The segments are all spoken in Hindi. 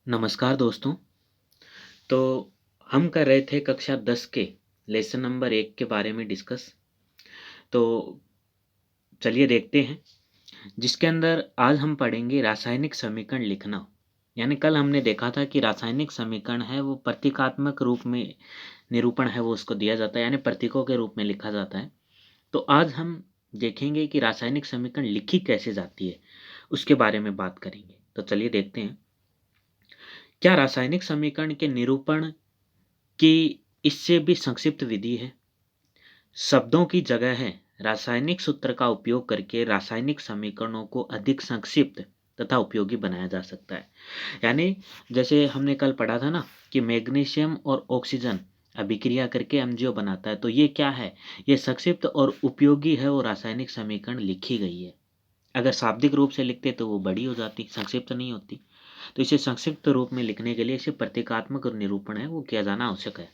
नमस्कार दोस्तों। तो हम कर रहे थे कक्षा 10 के लेसन नंबर 1 के बारे में डिस्कस। तो चलिए देखते हैं, जिसके अंदर आज हम पढ़ेंगे रासायनिक समीकरण लिखना। यानी कल हमने देखा था कि रासायनिक समीकरण है वो प्रतीकात्मक रूप में निरूपण है वो उसको दिया जाता है, यानी प्रतीकों के रूप में लिखा जाता है। तो आज हम देखेंगे कि रासायनिक समीकरण लिखी कैसे जाती है, उसके बारे में बात करेंगे। तो चलिए देखते हैं, क्या रासायनिक समीकरण के निरूपण की इससे भी संक्षिप्त विधि है। शब्दों की जगह है रासायनिक सूत्र का उपयोग करके रासायनिक समीकरणों को अधिक संक्षिप्त तथा उपयोगी बनाया जा सकता है। यानी जैसे हमने कल पढ़ा था ना कि मैग्नीशियम और ऑक्सीजन अभिक्रिया करके एमजीओ बनाता है, तो ये क्या है, ये संक्षिप्त और उपयोगी है वो रासायनिक समीकरण लिखी गई है। अगर शाब्दिक रूप से लिखते तो वो बड़ी हो जाती, संक्षिप्त नहीं होती। तो इसे संक्षिप्त रूप में लिखने के लिए इसे प्रतीकात्मक निरूपण है वो किया जाना आवश्यक है।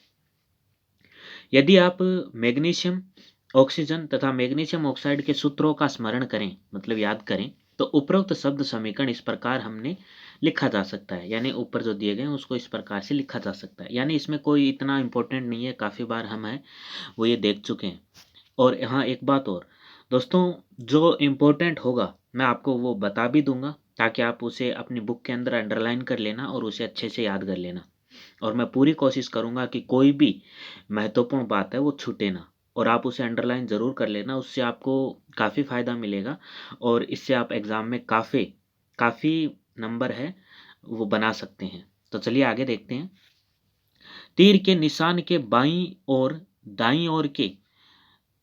यदि आप मैग्नीशियम ऑक्सीजन तथा मैग्नीशियम ऑक्साइड के सूत्रों का स्मरण करें, मतलब याद करें, तो उपरोक्त शब्द समीकरण इस प्रकार हमने लिखा जा सकता है। यानी ऊपर जो दिए गए हैं उसको इस प्रकार से लिखा जा सकता है। यानी इसमें कोई इतना इम्पोर्टेंट नहीं है, काफ़ी बार हम है वो ये देख चुके हैं। और यहाँ एक बात और दोस्तों, जो इम्पोर्टेंट होगा मैं आपको वो बता भी दूंगा, ताकि आप उसे अपनी बुक के अंदर अंडरलाइन कर लेना और उसे अच्छे से याद कर लेना। और मैं पूरी कोशिश करूंगा कि कोई भी महत्वपूर्ण बात है वो छूटे ना, और आप उसे अंडरलाइन ज़रूर कर लेना। उससे आपको काफ़ी फ़ायदा मिलेगा और इससे आप एग्ज़ाम में काफ़ी काफ़ी नंबर है वो बना सकते हैं। तो चलिए आगे देखते हैं। तीर के निशान के बाईं और दाईं ओर के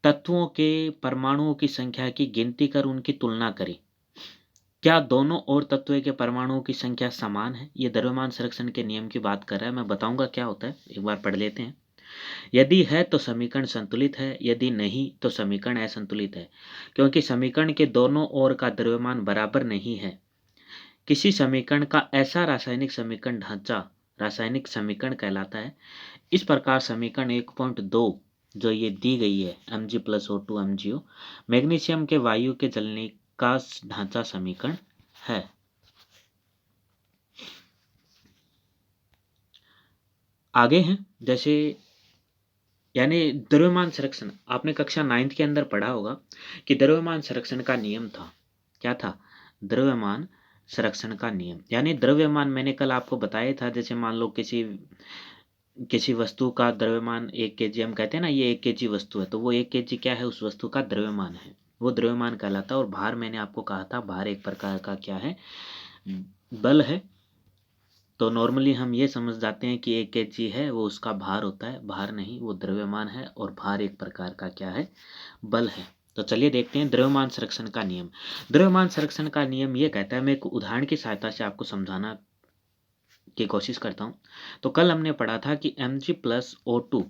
तत्वों के परमाणुओं की संख्या की गिनती कर उनकी तुलना करें। क्या दोनों और तत्वों के परमाणुओं की संख्या समान है? ये द्रव्यमान संरक्षण के नियम की बात कर रहा है। मैं बताऊंगा क्या होता है, एक बार पढ़ लेते हैं। यदि है तो समीकरण संतुलित है, यदि नहीं तो समीकरण असंतुलित है, क्योंकि समीकरण के दोनों ओर का द्रव्यमान बराबर नहीं है। किसी समीकरण का ऐसा रासायनिक समीकरण ढांचा रासायनिक समीकरण कहलाता है। इस प्रकार समीकरण 1.2 जो ये दी गई है Mg+O2 MgO मैग्नीशियम के वायु के जलने का ढांचा समीकरण है। आगे हैं जैसे, यानी द्रव्यमान संरक्षण आपने कक्षा 9th के अंदर पढ़ा होगा कि द्रव्यमान संरक्षण का नियम था। क्या था? द्रव्यमान संरक्षण का नियम। यानी द्रव्यमान मैंने कल आपको बताया था, जैसे मान लो किसी किसी वस्तु का द्रव्यमान 1 kg, हम कहते हैं ना ये 1 kg वस्तु है, तो वो 1 kg क्या है, उस वस्तु का द्रव्यमान है, वो द्रव्यमान कहलाता है। और भार मैंने आपको कहा था, भार एक प्रकार का क्या है, बल है। तो नॉर्मली हम ये समझ जाते हैं कि 1 kg है वो उसका भार होता है, भार नहीं, वो द्रव्यमान है। और भार एक प्रकार का क्या है, बल है। तो चलिए देखते हैं द्रव्यमान संरक्षण का नियम। द्रव्यमान संरक्षण का नियम ये कहता है, मैं एक उदाहरण की सहायता से आपको समझाना की कोशिश करता हूँ। तो कल हमने पढ़ा था कि Mg+O2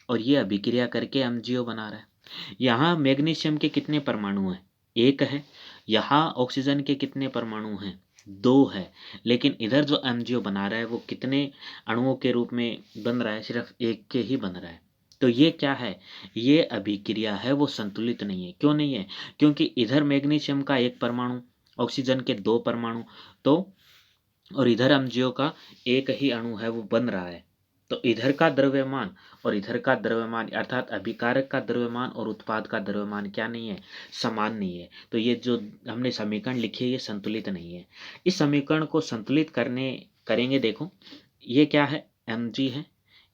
और ये अभिक्रिया करके MgO बना रहा है। यहाँ मैग्नीशियम के कितने परमाणु हैं? 1 है। यहाँ ऑक्सीजन के कितने परमाणु हैं? 2 है। लेकिन इधर जो MgO बना रहा है वो कितने अणुओं के रूप में बन रहा है? सिर्फ 1 के ही बन रहा है। तो ये क्या है, ये अभिक्रिया है वो संतुलित नहीं है। क्यों नहीं है? क्योंकि इधर मैग्नीशियम का 1 परमाणु, ऑक्सीजन के 2 परमाणु, तो और इधर MgO का 1 ही अणु है वो बन रहा है। तो इधर का द्रव्यमान और इधर का द्रव्यमान अर्थात अभिकारक का द्रव्यमान और उत्पाद का द्रव्यमान क्या नहीं है, समान नहीं है। तो ये जो हमने समीकरण लिखी है ये संतुलित नहीं है। इस समीकरण को संतुलित करने करेंगे। देखो ये क्या है, Mg है,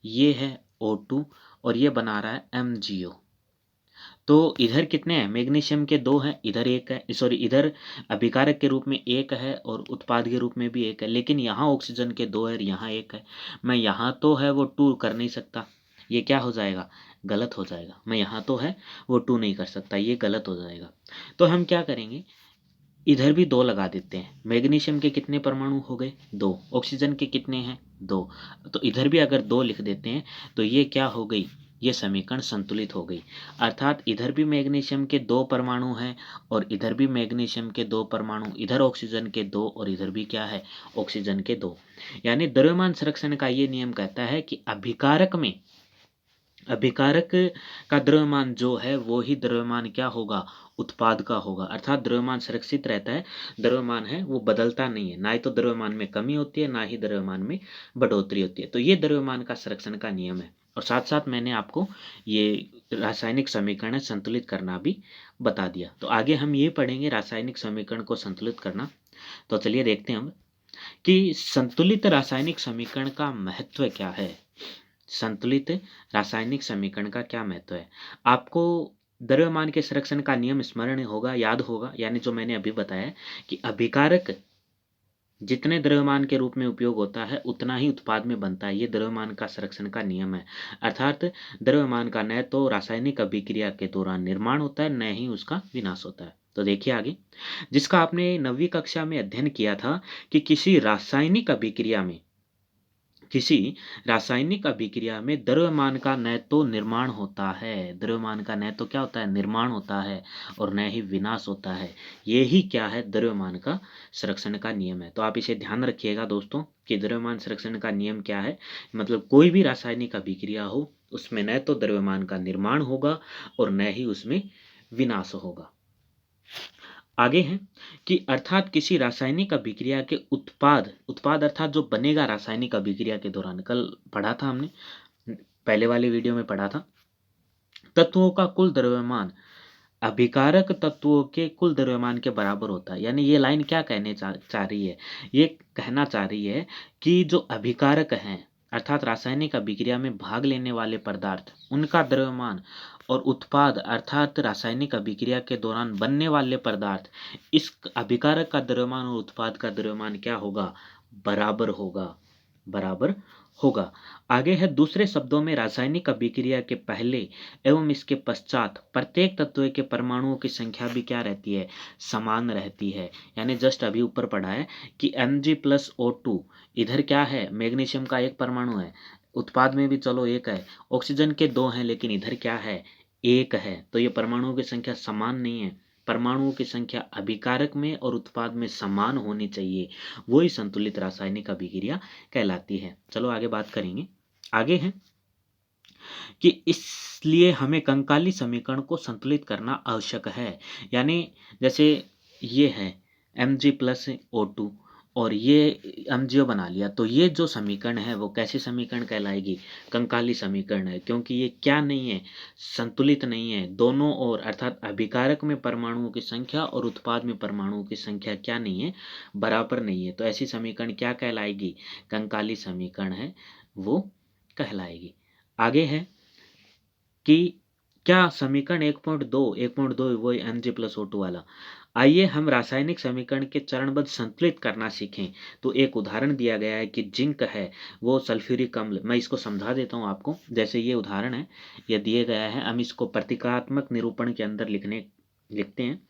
ये है O2 और ये बना रहा है MgO। तो इधर कितने हैं, मैग्नीशियम के 2 हैं, इधर 1 है, सॉरी इधर अभिकारक के रूप में 1 है और उत्पाद के रूप में भी 1 है। लेकिन यहाँ ऑक्सीजन के 2 है और यहाँ 1 है। मैं यहाँ तो है वो 2 कर नहीं सकता, ये क्या हो जाएगा, गलत हो जाएगा। मैं यहाँ तो है वो 2 नहीं कर सकता, ये गलत हो जाएगा। तो हम क्या करेंगे, इधर भी 2 लगा देते हैं। मैग्नीशियम के कितने परमाणु हो गए, 2। ऑक्सीजन के कितने हैं, 2। तो इधर भी अगर 2 लिख देते हैं तो ये क्या हो गई, ये समीकरण संतुलित हो गई। अर्थात इधर भी मैग्नीशियम के 2 परमाणु हैं और इधर भी मैग्नीशियम के 2 परमाणु, इधर ऑक्सीजन के 2 और इधर भी क्या है, ऑक्सीजन के 2। यानी द्रव्यमान संरक्षण का ये नियम कहता है कि अभिकारक में अभिकारक का द्रव्यमान जो है वो ही द्रव्यमान क्या होगा, उत्पाद का होगा। अर्थात द्रव्यमान सुरक्षित रहता है, द्रव्यमान है वो बदलता नहीं है, ना ही तो द्रव्यमान में कमी होती है, ना ही द्रव्यमान में बढ़ोतरी होती है। तो ये द्रव्यमान का संरक्षण का नियम है। और साथ साथ मैंने आपको ये रासायनिक समीकरण संतुलित करना भी बता दिया। तो आगे हम ये पढ़ेंगे रासायनिक समीकरण को संतुलित करना। तो चलिए देखते हैं हम कि संतुलित रासायनिक समीकरण का महत्व क्या है। संतुलित रासायनिक समीकरण का क्या महत्व है। आपको द्रव्यमान के संरक्षण का नियम स्मरण होगा, याद होगा, यानी जो मैंने अभी बताया कि अभिकारक जितने द्रव्यमान के रूप में उपयोग होता है उतना ही उत्पाद में बनता है। ये द्रव्यमान का संरक्षण का नियम है। अर्थात द्रव्यमान का न तो रासायनिक अभिक्रिया के दौरान निर्माण होता है, न ही उसका विनाश होता है। तो देखिए आगे, जिसका आपने 9वीं कक्षा में अध्ययन किया था कि किसी रासायनिक अभिक्रिया में द्रव्यमान का न तो निर्माण होता है, द्रव्यमान का न तो क्या होता है, निर्माण होता है, और न ही विनाश होता है। ये ही क्या है, द्रव्यमान का संरक्षण का नियम है। तो आप इसे ध्यान रखिएगा दोस्तों कि द्रव्यमान संरक्षण का नियम क्या है। मतलब कोई भी रासायनिक अभिक्रिया हो उसमें न तो द्रव्यमान का निर्माण होगा और न ही उसमें विनाश होगा। आगे है कि अर्थात किसी रासायनिक अभिक्रिया के उत्पाद उत्पाद अर्थात जो बनेगा रासायनिक अभिक्रिया के दौरान, कल पढ़ा था हमने, पहले वाले वीडियो में पढ़ा था, तत्वों का कुल द्रव्यमान अभिकारक तत्वों के कुल द्रव्यमान के बराबर होता है। यानी ये लाइन क्या कहने चाह रही है, ये कहना चाह रही है कि जो अभिकारक हैं अर्थात रासायनिक अभिक्रिया में भाग लेने वाले पदार्थ, उनका द्रव्यमान और उत्पाद अर्थात रासायनिक अभिक्रिया के दौरान बनने वाले पदार्थ, इस अभिकारक का द्रव्यमान और उत्पाद का द्रव्यमान क्या होगा, बराबर होगा, बराबर होगा। आगे है, दूसरे शब्दों में रासायनिक अभिक्रिया के पहले एवं इसके पश्चात प्रत्येक तत्व के परमाणुओं की संख्या भी क्या रहती है, समान रहती है। यानी जस्ट अभी ऊपर पढ़ा है कि Mg+O2 इधर क्या है, मैग्नीशियम का एक परमाणु है, उत्पाद में भी चलो एक है, ऑक्सीजन के दो हैं, लेकिन इधर क्या है, एक है। तो ये परमाणुओं की संख्या समान नहीं है, परमाणुओं की संख्या अभिकारक में और उत्पाद में समान होनी चाहिए, वही संतुलित रासायनिक अभिक्रिया कहलाती है। चलो आगे बात करेंगे। आगे है कि इसलिए हमें कंकाली समीकरण को संतुलित करना आवश्यक है। यानी जैसे ये है Mg+O2 और ये MgO बना लिया, तो ये जो समीकरण है वो कैसी समीकरण कहलाएगी, कंकाली समीकरण है, क्योंकि ये क्या नहीं है, संतुलित नहीं है। दोनों ओर अर्थात अभिकारक में परमाणुओं की संख्या और उत्पाद में परमाणुओं की संख्या क्या नहीं है, बराबर नहीं है। तो ऐसी समीकरण क्या कहलाएगी, कंकाली समीकरण है वो कहलाएगी। आगे है कि क्या समीकरण 1.2 वही Mg+O2 वाला। आइए हम रासायनिक समीकरण के चरणबद्ध संतुलित करना सीखें। तो एक उदाहरण दिया गया है कि जिंक है वो सल्फ्यूरिक अम्ल, मैं इसको समझा देता हूँ आपको। जैसे ये उदाहरण है, ये दिए गया है, हम इसको प्रतीकात्मक निरूपण के अंदर लिखते हैं।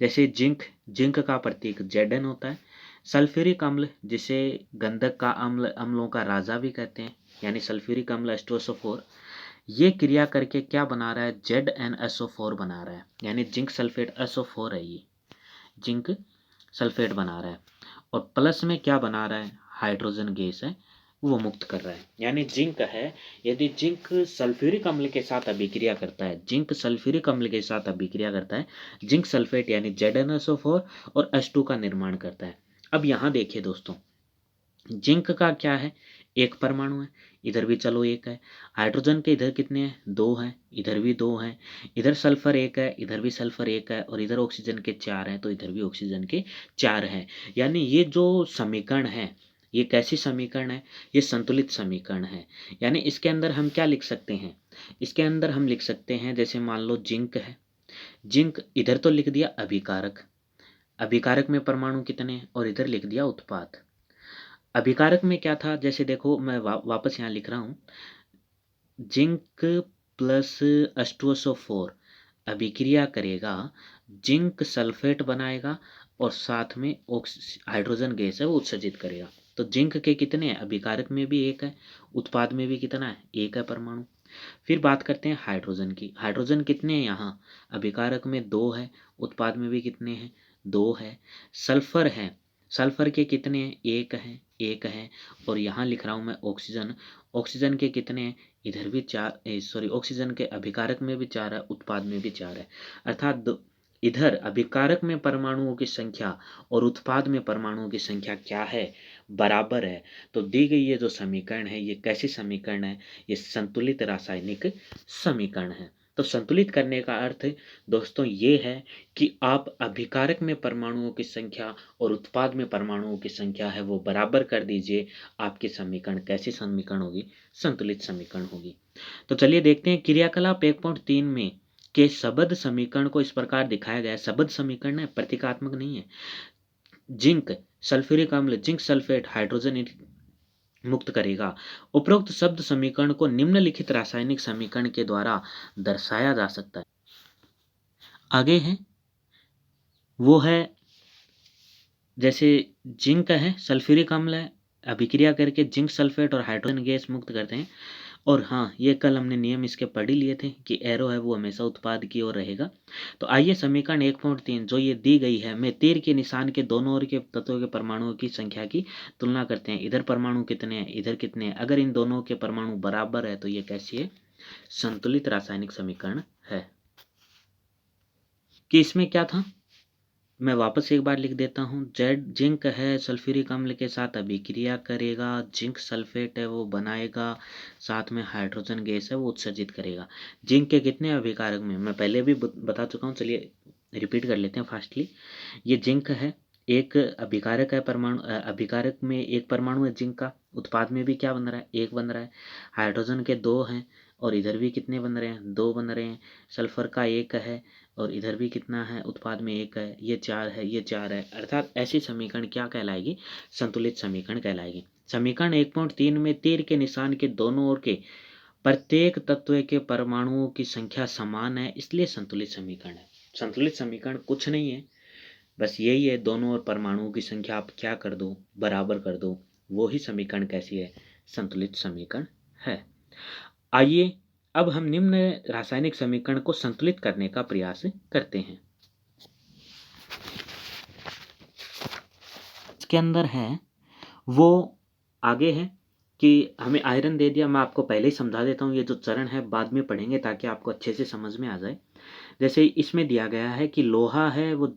जैसे जिंक का प्रतीक Zn होता है। सल्फ्यूरिक अम्ल जिसे गंधक का अम्लों का राजा भी कहते हैं, यानी सल्फ्यूरिक अम्ल H2SO4, ये क्रिया करके क्या बना रहा है, ZnSO4 बना रहा है, यानी जिंक सल्फेट SO4 है, ये जिंक सल्फेट बना रहा है। और प्लस में क्या बना रहा है, हाइड्रोजन गैस है वो मुक्त कर रहा है। यानी जिंक है, यदि जिंक सल्फ्यूरिक अम्ल के साथ अभिक्रिया करता है, जिंक सल्फ्यूरिक अम्ल के साथ अभिक्रिया करता है, जिंक सल्फेट यानी ZnSO4 और H2 का निर्माण करता है। अब यहाँ देखिए दोस्तों, जिंक का क्या है, एक परमाणु है, इधर भी चलो एक है। हाइड्रोजन के इधर कितने हैं, दो हैं, इधर भी दो हैं। इधर सल्फर एक है, इधर भी सल्फर एक है, और इधर ऑक्सीजन के चार हैं, तो इधर भी ऑक्सीजन के चार हैं। यानी ये जो समीकरण है, ये कैसी समीकरण है, ये संतुलित समीकरण है। यानी इसके अंदर हम क्या लिख सकते हैं, इसके अंदर हम लिख सकते हैं, जैसे मान लो जिंक है, जिंक इधर तो लिख दिया अभिकारक, अभिकारक में परमाणु कितने हैं, और इधर लिख दिया उत्पाद। अभिकारक में क्या था, जैसे देखो मैं वापस यहाँ लिख रहा हूँ, जिंक प्लस H2SO4 अभिक्रिया करेगा, जिंक सल्फेट बनाएगा और साथ में हाइड्रोजन गैस है वो उत्सर्जित करेगा। तो जिंक के कितने हैं, अभिकारक में भी एक है, उत्पाद में भी कितना है, एक है परमाणु। फिर बात करते हैं हाइड्रोजन की, हाइड्रोजन कितने हैं यहाँ, अभिकारक में दो है, उत्पाद में भी कितने हैं, दो है। सल्फर है, सल्फर के कितने हैं, एक है, 1 है, और यहाँ लिख रहा हूँ मैं ऑक्सीजन। ऑक्सीजन के कितने हैं, इधर भी 4, ऑक्सीजन के अभिकारक में भी 4 है, उत्पाद में भी 4 है। अर्थात इधर अभिकारक में परमाणुओं की संख्या और उत्पाद में परमाणुओं की संख्या क्या है, बराबर है। तो दी गई ये जो समीकरण है, ये कैसी समीकरण है, ये संतुलित रासायनिक समीकरण है। तो संतुलित करने का अर्थ दोस्तों ये है कि आप अभिकारक में परमाणुओं की संख्या और उत्पाद में परमाणुओं की संख्या है वो बराबर कर दीजिए। आपकी समीकरण कैसी समीकरण होगी, संतुलित समीकरण होगी। तो चलिए देखते हैं क्रियाकलाप 1.3 में के सबद समीकरण को इस प्रकार दिखाया गया है। सबद समीकरण है, प्रतीकात्मक नहीं है। जिंक सल्फ्यूरिक अम्ल जिंक सल्फेट हाइड्रोजन मुक्त करेगा। उपरोक्त शब्द समीकरण को निम्नलिखित रासायनिक समीकरण के द्वारा दर्शाया जा सकता है। आगे है वो है, जैसे जिंक है, सल्फ्यूरिक अम्ल है, अभिक्रिया करके जिंक सल्फेट और हाइड्रोजन गैस मुक्त करते हैं। और हाँ, ये कल हमने नियम इसके पढ़ ही लिए थे कि एरो है वो हमेशा उत्पाद की ओर रहेगा। तो आइए समीकरण 1.3 जो ये दी गई है, मैं तीर के निशान के दोनों ओर के तत्वों के परमाणुओं की संख्या की तुलना करते हैं। इधर परमाणु कितने हैं, इधर कितने हैं। अगर इन दोनों के परमाणु बराबर है तो ये कैसी है, संतुलित रासायनिक समीकरण है। कि इसमें क्या था, मैं वापस एक बार लिख देता हूँ। जेड जिंक है, सल्फ्यूरिक अम्ल के साथ अभिक्रिया करेगा, जिंक सल्फेट है वो बनाएगा, साथ में हाइड्रोजन गैस है वो उत्सर्जित करेगा। जिंक के कितने अभिकारक में, मैं पहले भी बता चुका हूँ, चलिए रिपीट कर लेते हैं फास्टली। ये जिंक है, एक अभिकारक है, परमाणु अभिकारक में एक परमाणु है जिंक का। उत्पाद में भी क्या बन रहा है, एक बन रहा है। हाइड्रोजन के 2 हैं, और इधर भी कितने बन रहे हैं, 2 बन रहे हैं। सल्फर का 1 है, और इधर भी कितना है, उत्पाद में 1 है। ये 4 है, ये 4 है। अर्थात ऐसी समीकरण क्या कहलाएगी, संतुलित समीकरण कहलाएगी। समीकरण 1.3 में तीर के निशान के दोनों ओर के प्रत्येक तत्व के परमाणुओं की संख्या समान है, इसलिए संतुलित समीकरण है। संतुलित समीकरण कुछ नहीं है, बस यही है, दोनों ओर परमाणुओं की संख्या आप क्या कर दो, बराबर कर दो, वो ही समीकरण कैसी है, संतुलित समीकरण है। आइए अब हम निम्न रासायनिक समीकरण को संतुलित करने का प्रयास करते हैं। इसके अंदर है वो आगे है कि हमें आयरन दे दिया। मैं आपको पहले ही समझा देता हूँ, ये जो चरण है बाद में पढ़ेंगे ताकि आपको अच्छे से समझ में आ जाए। जैसे इसमें दिया गया है कि लोहा है वो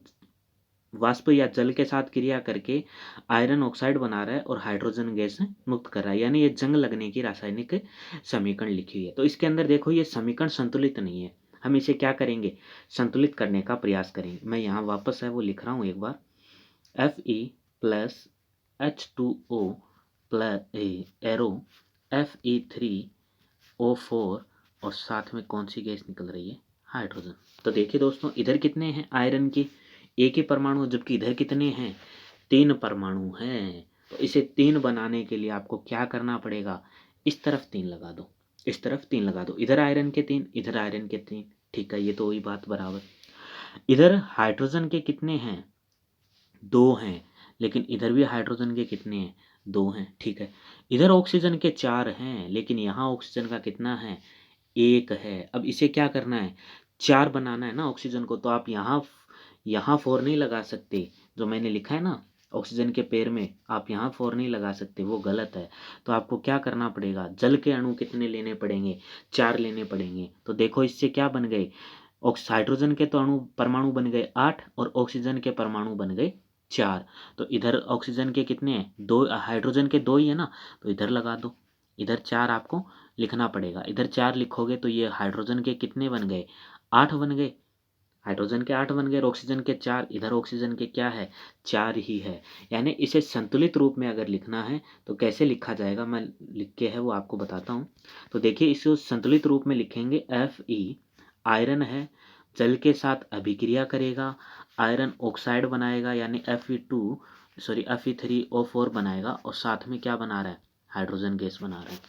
वाष्प या जल के साथ क्रिया करके आयरन ऑक्साइड बना रहा है और हाइड्रोजन गैस मुक्त कर रहा है, यानी ये जंग लगने की रासायनिक समीकरण लिखी हुई है। तो इसके अंदर देखो ये समीकरण संतुलित नहीं है, हम इसे क्या करेंगे, संतुलित करने का प्रयास करेंगे। मैं यहाँ वापस है वो लिख रहा हूँ एक बार, Fe plus H2O plus arrow Fe3O4, और साथ में कौन सी गैस निकल रही है, हाइड्रोजन। तो देखिए दोस्तों, इधर कितने हैं आयरन की, एक ही परमाणु, जबकि इधर कितने हैं, 3 परमाणु हैं। तो इसे 3 बनाने के लिए आपको क्या करना पड़ेगा, इस तरफ 3 लगा दो, इस तरफ 3 लगा दो। इधर आयरन के 3, इधर आयरन के 3, ठीक है, ये तो वही बात बराबर। इधर हाइड्रोजन के कितने हैं, 2 हैं, लेकिन इधर भी हाइड्रोजन के कितने हैं, 2 हैं, ठीक है। इधर ऑक्सीजन के 4 हैं, लेकिन यहाँ ऑक्सीजन का कितना है, 1 है। अब इसे क्या करना है, 4 बनाना है ना ऑक्सीजन को, तो आप यहाँ 4 नहीं लगा सकते, जो मैंने लिखा है ना ऑक्सीजन के पैर में, आप यहाँ 4 नहीं लगा सकते, वो गलत है। तो आपको क्या करना पड़ेगा, जल के अणु कितने लेने पड़ेंगे, 4 लेने पड़ेंगे। तो देखो इससे क्या बन गए, हाइड्रोजन के तो परमाणु बन गए 8, और ऑक्सीजन के परमाणु बन गए 4। तो इधर ऑक्सीजन के कितने हैं, 2, हाइड्रोजन के 2 ही है ना, तो इधर लगा दो। इधर 4 आपको लिखना पड़ेगा, इधर 4 लिखोगे तो ये हाइड्रोजन के कितने बन गए, 8 बन गए। हाइड्रोजन के 8 बन गए, ऑक्सीजन के 4, इधर ऑक्सीजन के क्या है, 4 ही है। यानी इसे संतुलित रूप में अगर लिखना है तो कैसे लिखा जाएगा, मैं लिख के है वो आपको बताता हूँ। तो देखिए इसे संतुलित रूप में लिखेंगे, Fe आयरन है, जल के साथ अभिक्रिया करेगा, आयरन ऑक्साइड बनाएगा, यानी Fe3O4 बनाएगा, और साथ में क्या बना रहा है, हाइड्रोजन गैस बना रहा है।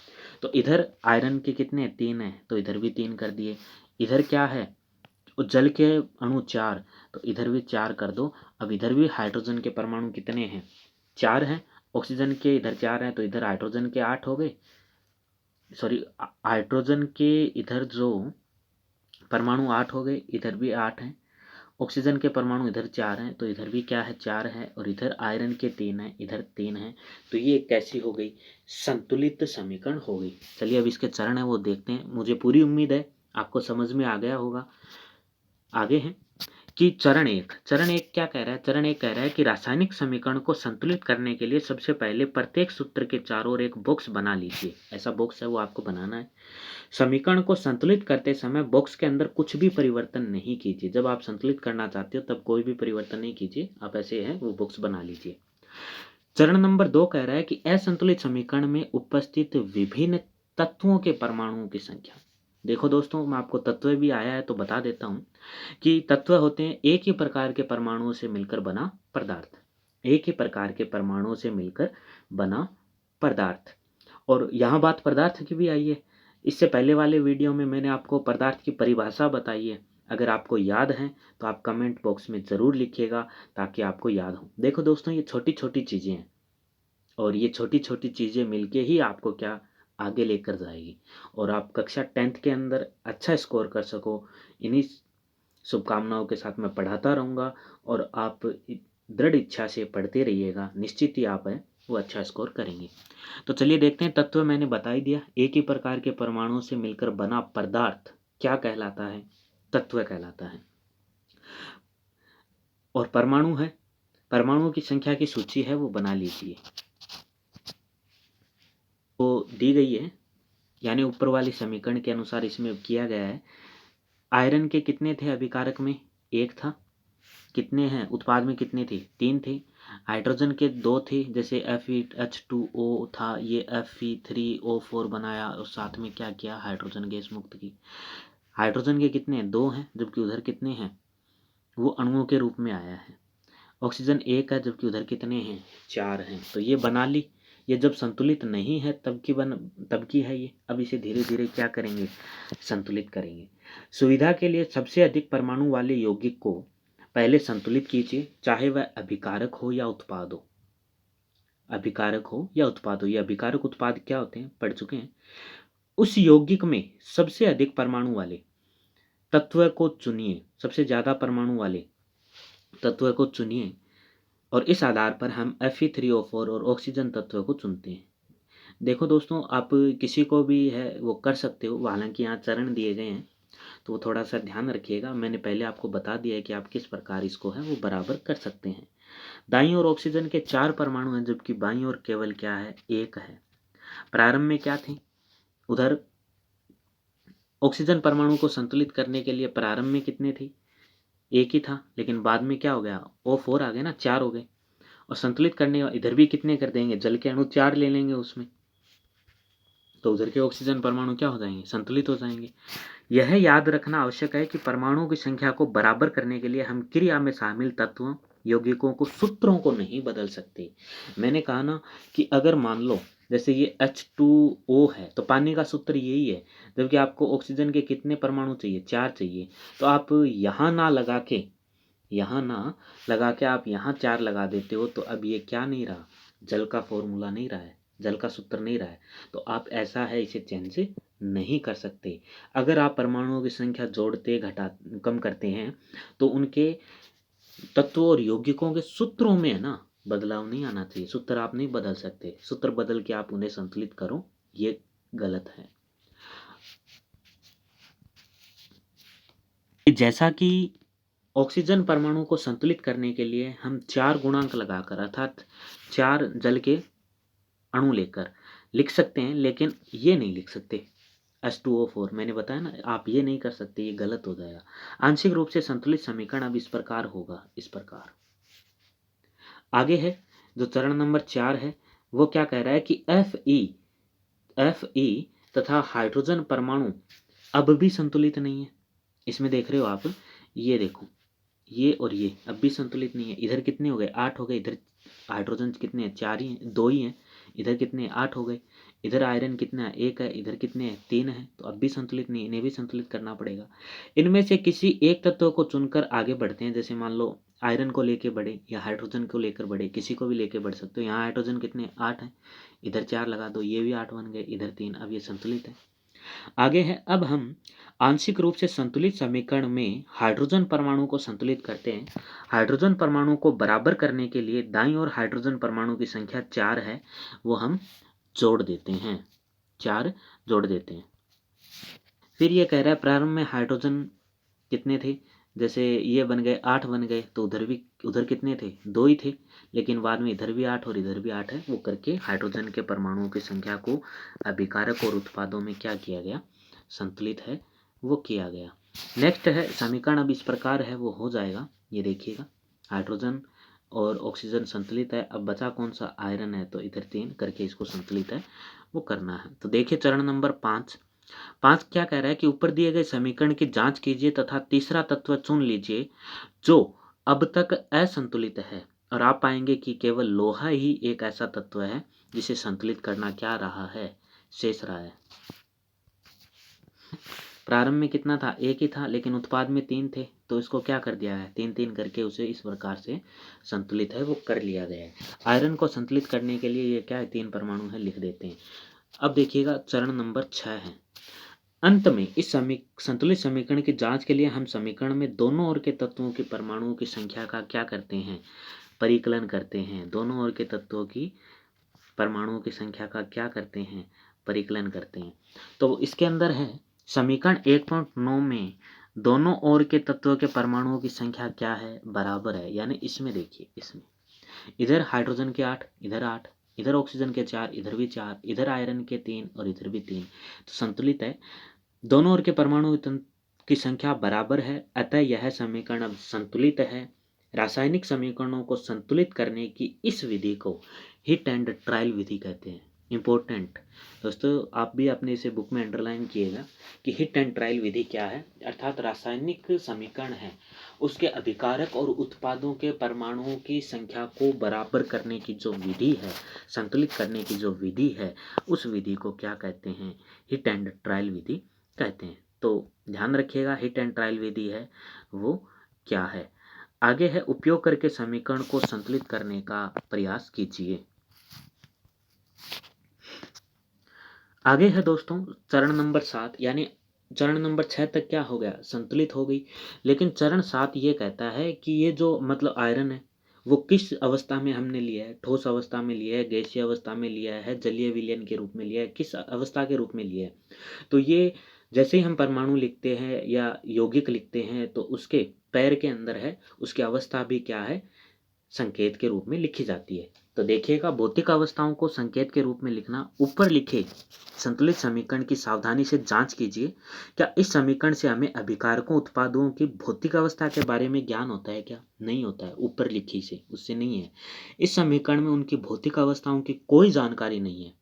तो इधर आयरन के कितने, 3 है, तो इधर भी 3 कर दिए। इधर क्या है, जल के अणु 4, तो इधर भी 4 कर दो। अब इधर भी हाइड्रोजन के परमाणु कितने हैं, 4 हैं। ऑक्सीजन के इधर 4 हैं, तो इधर हाइड्रोजन के 8 हो गए, हाइड्रोजन के इधर जो परमाणु 8 हो गए, इधर भी 8 हैं। ऑक्सीजन के परमाणु इधर 4 हैं, तो इधर भी क्या है 4 है, और इधर आयरन के 3 हैं, इधर 3 हैं। तो ये कैसी हो गई, संतुलित समीकरण हो गई। चलिए अब इसके चरण है वो देखते हैं। मुझे पूरी उम्मीद है आपको समझ में आ गया होगा। आगे हैं कि चरण एक क्या कह रहा है। चरण एक कह रहा है कि रासायनिक समीकरण को संतुलित करने के लिए सबसे पहले प्रत्येक सूत्र के चारों ओर एक बॉक्स बना लीजिए। ऐसा बॉक्स है वो आपको बनाना है। समीकरण को संतुलित करते समय बॉक्स के अंदर कुछ भी परिवर्तन नहीं कीजिए। जब आप संतुलित करना चाहते हो तब कोई भी परिवर्तन नहीं कीजिए, आप ऐसे है वो बॉक्स बना लीजिए। चरण नंबर 2 कह रहा है कि असंतुलित समीकरण में उपस्थित विभिन्न तत्वों के परमाणुओं की संख्या। देखो दोस्तों, मैं आपको तत्व भी आया है तो बता देता हूं कि तत्व होते हैं एक ही प्रकार के परमाणुओं से मिलकर बना पदार्थ। एक ही प्रकार के परमाणुओं से मिलकर बना पदार्थ। और यहाँ बात पदार्थ की भी आई है। इससे पहले वाले वीडियो में मैंने आपको पदार्थ की परिभाषा बताई है। अगर आपको याद है तो आप कमेंट बॉक्स में ज़रूर लिखिएगा ताकि आपको याद हो। देखो दोस्तों, ये छोटी छोटी चीज़ें हैं और ये छोटी छोटी चीज़ें मिलके ही आपको क्या आगे लेकर जाएगी और आप कक्षा 10th के अंदर अच्छा स्कोर कर सको। इन्हीं शुभकामनाओं के साथ मैं पढ़ाता रहूँगा और आप दृढ़ इच्छा से पढ़ते रहिएगा, निश्चित ही आप है वो अच्छा स्कोर करेंगे। तो चलिए देखते हैं। तत्व मैंने बता ही दिया, एक ही प्रकार के परमाणुओं से मिलकर बना पदार्थ क्या कहलाता है, तत्व कहलाता है। और परमाणु है, परमाणुओं की संख्या की सूची है वो बना लीजिए, वो दी गई है, यानी ऊपर वाली समीकरण के अनुसार इसमें किया गया है। आयरन के कितने थे अभिकारक में, एक था। कितने हैं उत्पाद में, कितने थे, 3 थे। हाइड्रोजन के 2 थे, जैसे Fe2O था, ये Fe3O4 बनाया और साथ में क्या किया, हाइड्रोजन गैस मुक्त की। हाइड्रोजन के कितने हैं, 2 हैं, जबकि उधर कितने हैं, वो अणुओं के रूप में आया है। ऑक्सीजन 1 है, जबकि उधर कितने हैं, 4 हैं। तो ये बना ली। ये जब संतुलित नहीं है तब की है ये। अब इसे धीरे धीरे क्या करेंगे, संतुलित करेंगे। सुविधा के लिए सबसे अधिक परमाणु वाले यौगिक को पहले संतुलित कीजिए, चाहे वह अभिकारक हो या उत्पाद हो। अभिकारक हो या उत्पाद हो, ये अभिकारक उत्पाद क्या होते हैं पढ़ चुके हैं। उस यौगिक में सबसे अधिक परमाणु वाले तत्व को चुनिए, सबसे ज्यादा परमाणु वाले तत्व को चुनिए और इस आधार पर हम Fe3O4 और ऑक्सीजन तत्व को चुनते हैं। देखो दोस्तों, आप किसी को भी है वो कर सकते हो, हालांकि यहाँ चरण दिए गए हैं तो वो थोड़ा सा ध्यान रखिएगा। मैंने पहले आपको बता दिया है कि आप किस प्रकार इसको है वो बराबर कर सकते हैं। दाईं ओर ऑक्सीजन के 4 परमाणु हैं, जबकि बाईं ओर केवल क्या है, 1 है। प्रारंभ में क्या थे, उधर ऑक्सीजन परमाणु को संतुलित करने के लिए प्रारंभ में कितने थे, 1 ही था, लेकिन बाद में क्या हो गया, O4 आ गए ना, 4 हो गए। और संतुलित करने इधर भी कितने कर देंगे, जल के अणु 4 ले लेंगे उसमें, तो उधर के ऑक्सीजन परमाणु क्या हो जाएंगे, संतुलित हो जाएंगे। यह याद रखना आवश्यक है कि परमाणुओं की संख्या को बराबर करने के लिए हम क्रिया में शामिल तत्वों यौगिकों को सूत्रों को नहीं बदल सकते। मैंने कहा ना कि अगर मान लो जैसे ये H2O है तो पानी का सूत्र यही है, जबकि आपको ऑक्सीजन के कितने परमाणु चाहिए, 4 चाहिए। तो आप यहाँ ना लगा के आप यहाँ 4 लगा देते हो, तो अब ये क्या नहीं रहा, जल का फॉर्मूला नहीं रहा है, जल का सूत्र नहीं रहा है। तो आप ऐसा है इसे चेंज नहीं कर सकते। अगर आप परमाणुओं की संख्या जोड़ते घटा कम करते हैं तो उनके तत्वों और यौगिकों के सूत्रों में है ना बदलाव नहीं आना चाहिए। सूत्र आप नहीं बदल सकते, सूत्र बदल के आप उन्हें संतुलित करो, ये गलत है। जैसा कि ऑक्सीजन परमाणु को संतुलित करने के लिए हम 4 गुणांक लगाकर अर्थात 4 जल के अणु लेकर लिख सकते हैं, लेकिन ये नहीं लिख सकते H2O4। मैंने बताया ना, आप ये नहीं कर सकते, ये गलत हो जाएगा। आंशिक रूप से संतुलित समीकरण अब इस प्रकार होगा, इस प्रकार। आगे है जो चरण नंबर 4 है, वो क्या कह रहा है कि Fe तथा हाइड्रोजन परमाणु अब भी संतुलित नहीं है। इसमें देख रहे हो आप, ये देखो, ये और ये अब भी संतुलित नहीं है। इधर कितने हो गए, 8 हो गए। इधर हाइड्रोजन कितने हैं, 4 ही हैं, 2 ही हैं। इधर कितने, 8 हो गए। इधर आयरन कितना है, 1 है। इधर कितने हैं, 3 है। तो अब भी संतुलित नहीं है, इन्हें भी संतुलित करना पड़ेगा। इनमें से किसी एक तत्व को चुनकर आगे बढ़ते हैं। जैसे मान लो आयरन को लेके बढ़े या हाइड्रोजन को लेकर बढ़े, किसी को भी लेके बढ़ सकते हो। यहाँ हाइड्रोजन कितने, 8 है। इधर 4 लगा दो, ये भी 8 बन गए, इधर 3। अब ये संतुलित है। आगे है, अब हम आंशिक रूप से संतुलित समीकरण में हाइड्रोजन परमाणु को संतुलित करते हैं। हाइड्रोजन परमाणु को बराबर करने के लिए दाईं ओर हाइड्रोजन परमाणु की संख्या 4 है, वो हम जोड़ देते हैं, 4 जोड़ देते हैं। फिर ये कह रहा है प्रारंभ में हाइड्रोजन कितने थे, जैसे ये बन गए 8 बन गए, तो उधर कितने थे, 2 ही थे, लेकिन बाद में इधर भी 8 और इधर भी 8 है, वो करके हाइड्रोजन के परमाणुओं की संख्या को अभिकारक और उत्पादों में क्या किया गया, संतुलित है वो किया गया। नेक्स्ट है समीकरण, अब इस प्रकार है वो हो जाएगा, ये देखिएगा हाइड्रोजन और ऑक्सीजन संतुलित है, अब बचा कौन सा, आयरन है, तो इधर 3 करके इसको संतुलित है वो करना है। तो देखिए चरण नंबर 5 क्या कह रहा है कि ऊपर दिए गए समीकरण की जांच कीजिए तथा तीसरा तत्व चुन लीजिए जो अब तक असंतुलित है, और आप पाएंगे कि केवल लोहा ही एक ऐसा तत्व है जिसे संतुलित करना क्या रहा है, शेष रहा है। प्रारंभ में कितना था, एक ही था, लेकिन उत्पाद में 3 थे, तो इसको क्या कर दिया है, 3-3 करके उसे इस प्रकार से संतुलित है वो कर लिया गया है। आयरन को संतुलित करने के लिए ये क्या है, 3 परमाणु है, लिख देते हैं। अब देखिएगा चरण नंबर 6 है। अंत में इस संतुलित समीकरण की जांच के लिए हम समीकरण में दोनों ओर के तत्वों की परमाणुओं की संख्या का क्या करते हैं, परिकलन करते हैं। दोनों ओर के तत्वों की परमाणुओं की संख्या का क्या करते हैं, परिकलन करते हैं। तो इसके अंदर है समीकरण 1.9 में दोनों ओर के तत्वों के परमाणुओं की संख्या क्या है, बराबर है, यानी इसमें देखिए, इसमें इधर हाइड्रोजन के 8, इधर 8, इधर ऑक्सीजन के 4, इधर भी 4, इधर आयरन के 3 और इधर भी 3, तो संतुलित है। दोनों ओर के परमाणु की संख्या बराबर है, अतः यह समीकरण अब संतुलित है। रासायनिक समीकरणों को संतुलित करने की इस विधि को हिट एंड ट्रायल विधि कहते हैं। इंपॉर्टेंट दोस्तों, आप भी अपने इसे बुक में अंडरलाइन किएगा कि हिट एंड ट्रायल विधि क्या है, अर्थात रासायनिक समीकरण है उसके अभिकारक और उत्पादों के परमाणुओं की संख्या को बराबर करने की जो विधि है, संतुलित करने की जो विधि है, उस विधि को क्या कहते हैं, हिट एंड ट्रायल विधि कहते हैं। तो ध्यान रखिएगा हिट एंड ट्रायल विधि है वो क्या है। आगे है उपयोग करके समीकरण को संतुलित करने का प्रयास कीजिए। आगे है दोस्तों चरण नंबर 7, यानी चरण नंबर 6 तक क्या हो गया, संतुलित हो गई, लेकिन चरण 7 ये कहता है कि ये जो मतलब आयरन है वो किस अवस्था में हमने लिया है, ठोस अवस्था में लिया है, गैसीय अवस्था में लिया है, जलीय विलयन के रूप में लिया है, किस अवस्था के रूप में लिया है। तो ये जैसे ही हम परमाणु लिखते हैं या यौगिक लिखते हैं तो उसके पैर के अंदर है उसकी अवस्था भी क्या है, संकेत के रूप में लिखी जाती है। तो देखिएगा भौतिक अवस्थाओं को संकेत के रूप में लिखना, ऊपर लिखे संतुलित समीकरण की सावधानी से जांच कीजिए, क्या इस समीकरण से हमें अभिकारकों उत्पादों की भौतिक अवस्था के बारे में ज्ञान होता है, क्या नहीं होता है, ऊपर लिखी से उससे नहीं है। इस समीकरण में उनकी भौतिक अवस्थाओं की कोई जानकारी नहीं है।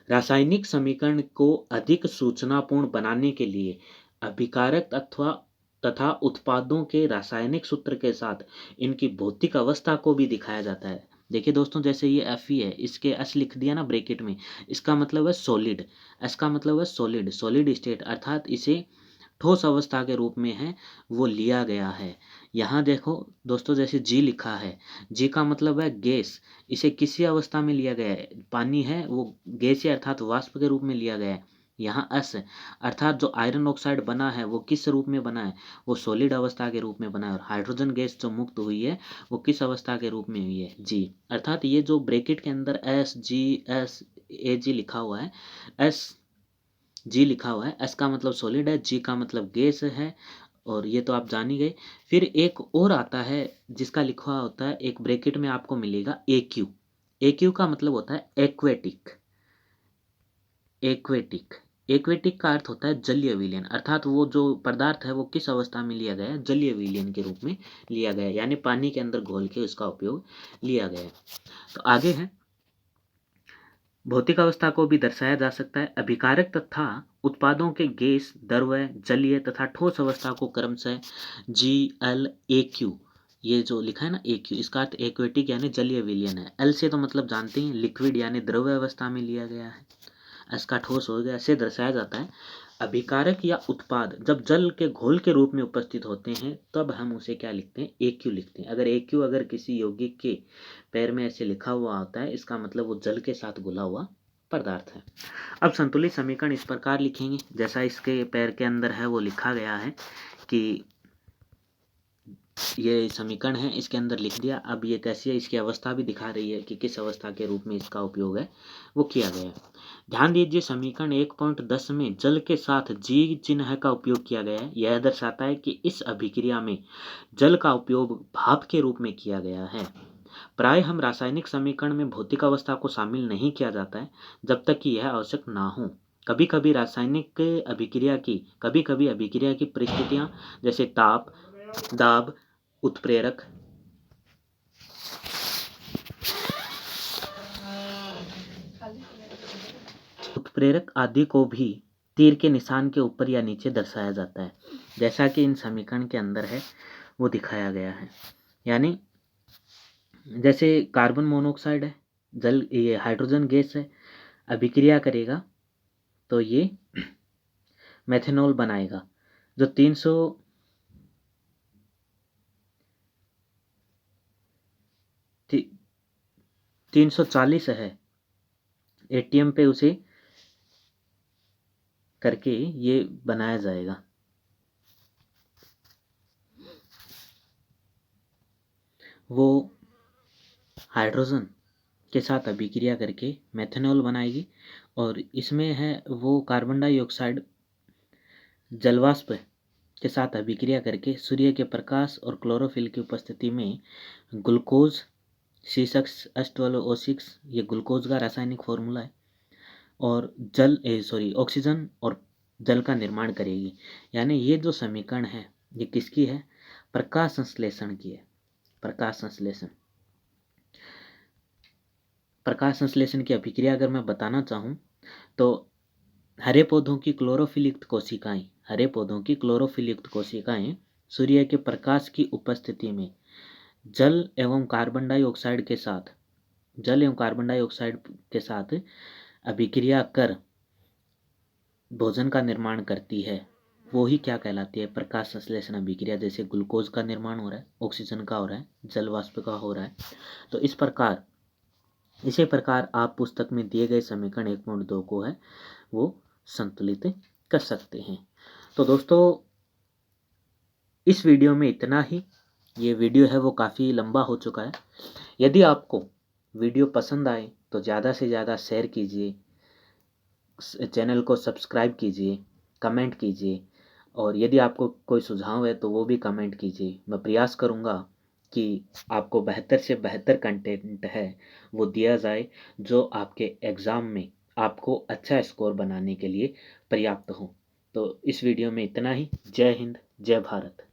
रासायनिक समीकरण को अधिक सूचनापूर्ण बनाने के लिए अभिकारक अथवा तथा उत्पादों के रासायनिक सूत्र के साथ इनकी भौतिक अवस्था को भी दिखाया जाता है। देखिए दोस्तों, जैसे ये Fe है, इसके S लिख दिया ना ब्रैकेट में, इसका मतलब है सॉलिड, S का मतलब है सॉलिड, सॉलिड स्टेट, अर्थात इसे ठोस अवस्था के रूप में है वो लिया गया है। यहाँ देखो दोस्तों, जैसे जी लिखा है, जी का मतलब है गैस, इसे किसी अवस्था में लिया गया है, पानी है वो गैस है अर्थात वाष्प के रूप में लिया गया है। यहाँ एस अर्थात जो आयरन ऑक्साइड बना है वो किस रूप में बना है, वो सॉलिड अवस्था के रूप में बना है। और हाइड्रोजन गैस जो मुक्त हुई है वो किस अवस्था के रूप में हुई है, जी, अर्थात ये जो ब्रैकेट के अंदर SgSAg लिखा हुआ है, एस जी लिखा हुआ है, एस का मतलब सॉलिड है, जी का मतलब गैस है, और ये तो आप जान ही गए। फिर एक और आता है जिसका लिखा हुआ होता है, एक ब्रैकेट में आपको मिलेगा AQ। AQ का मतलब होता है एक्वेटिक, एक्वेटिक, एक्वेटिक का अर्थ होता है जलीय विलयन, अर्थात वो जो पदार्थ है वो किस अवस्था में लिया गया है, जलीय विलयन के रूप में लिया गया है, यानी पानी के अंदर घोल के उसका उपयोग लिया गया है। तो आगे है भौतिक अवस्था को भी दर्शाया जा सकता है। अभिकारक तथा उत्पादों के गैस, द्रव्य, जलीय तथा ठोस अवस्था को क्रमशः GL AQ, ये जो लिखा है ना AQ, इसका अर्थ एक्वेटिक यानी जलीय विलयन है। L से तो मतलब जानते हैं लिक्विड यानी द्रव्य अवस्था में लिया गया है, इसका ठोस हो गया, ऐसे दर्शाया जाता है। अभिकारक या उत्पाद जब जल के घोल के रूप में उपस्थित होते हैं तब हम उसे क्या लिखते हैं, AQ लिखते हैं। अगर AQ अगर किसी यौगिक के पैर में ऐसे लिखा हुआ होता है, इसका मतलब वो जल के साथ घुला हुआ पदार्थ है। अब संतुलित समीकरण इस प्रकार लिखेंगे जैसा इसके पैर के अंदर है वो लिखा गया है कि ये समीकरण है, इसके अंदर लिख दिया। अब ये कैसी है, इसकी अवस्था भी दिखा रही है कि किस अवस्था के रूप में इसका उपयोग है वो किया गया है। ध्यान दीजिए समीकरण 1.10 में जल के साथ जी चिन्ह का उपयोग किया गया है। यह दर्शाता है कि इस अभिक्रिया में जल का उपयोग भाप के रूप में किया गया है। प्राय हम रासायनिक समीकरण में भौतिक अवस्था को शामिल नहीं किया जाता है जब तक कि यह आवश्यक ना हो। कभी कभी अभिक्रिया की परिस्थितियां जैसे ताप, दाब, उत्प्रेरक आदि को भी तीर के निशान के ऊपर या नीचे दर्शाया जाता है, जैसा कि इन समीकरण के अंदर है वो दिखाया गया है। यानी जैसे कार्बन मोनोऑक्साइड है, जल ये हाइड्रोजन गैस है, अभिक्रिया करेगा तो ये मेथेनॉल बनाएगा जो 340 है एटीएम पे उसे करके ये बनाया जाएगा। वो हाइड्रोजन के साथ अभिक्रिया करके मेथेनॉल बनाएगी और इसमें है वो कार्बन डाइऑक्साइड जलवाष्प के साथ अभिक्रिया करके सूर्य के प्रकाश और क्लोरोफिल की उपस्थिति में ग्लूकोज C6H12O6 ये ग्लूकोज का रासायनिक फॉर्मूला है और ऑक्सीजन और जल का निर्माण करेगी। यानी ये जो समीकरण है ये किसकी है, प्रकाश संश्लेषण की है। प्रकाश संश्लेषण की अभिक्रिया अगर मैं बताना चाहूँ तो हरे पौधों की क्लोरोफिल युक्त कोशिकाएं सूर्य के प्रकाश की उपस्थिति में जल एवं कार्बन डाइऑक्साइड के साथ अभिक्रिया कर भोजन का निर्माण करती है। वो ही क्या कहलाती है, प्रकाश संश्लेषण अभिक्रिया। जैसे ग्लूकोज का निर्माण हो रहा है, ऑक्सीजन का हो रहा है, जल वाष्प का हो रहा है। तो इसी प्रकार आप पुस्तक में दिए गए समीकरण 1.2 को है वो संतुलित कर सकते हैं। तो दोस्तों इस वीडियो में इतना ही। ये वीडियो है वो काफ़ी लंबा हो चुका है। यदि आपको वीडियो पसंद आए तो ज़्यादा से ज़्यादा शेयर कीजिए, चैनल को सब्सक्राइब कीजिए, कमेंट कीजिए और यदि आपको कोई सुझाव है तो वो भी कमेंट कीजिए। मैं प्रयास करूँगा कि आपको बेहतर से बेहतर कंटेंट है वो दिया जाए जो आपके एग्ज़ाम में आपको अच्छा स्कोर बनाने के लिए पर्याप्त हो। तो इस वीडियो में इतना ही। जय हिंद, जय भारत।